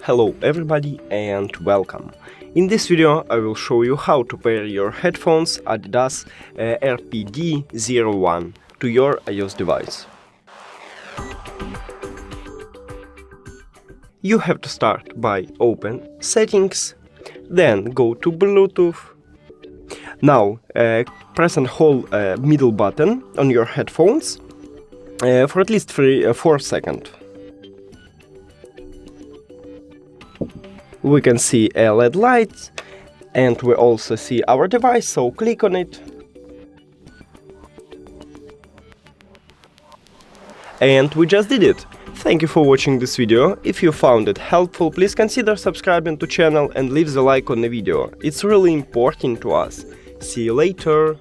Hello everybody and welcome. In this video I will show you how to pair your headphones Adidas RPD 01 to your iOS device. You have to start by open Settings, then go to Bluetooth. Now press and hold middle button on your headphones for at least 4 seconds. We can see a LED light and we also see our device, so click on it. And we just did it! Thank you for watching this video. If you found it helpful, please consider subscribing to channel and leave the like on the video. It's really important to us. See you later!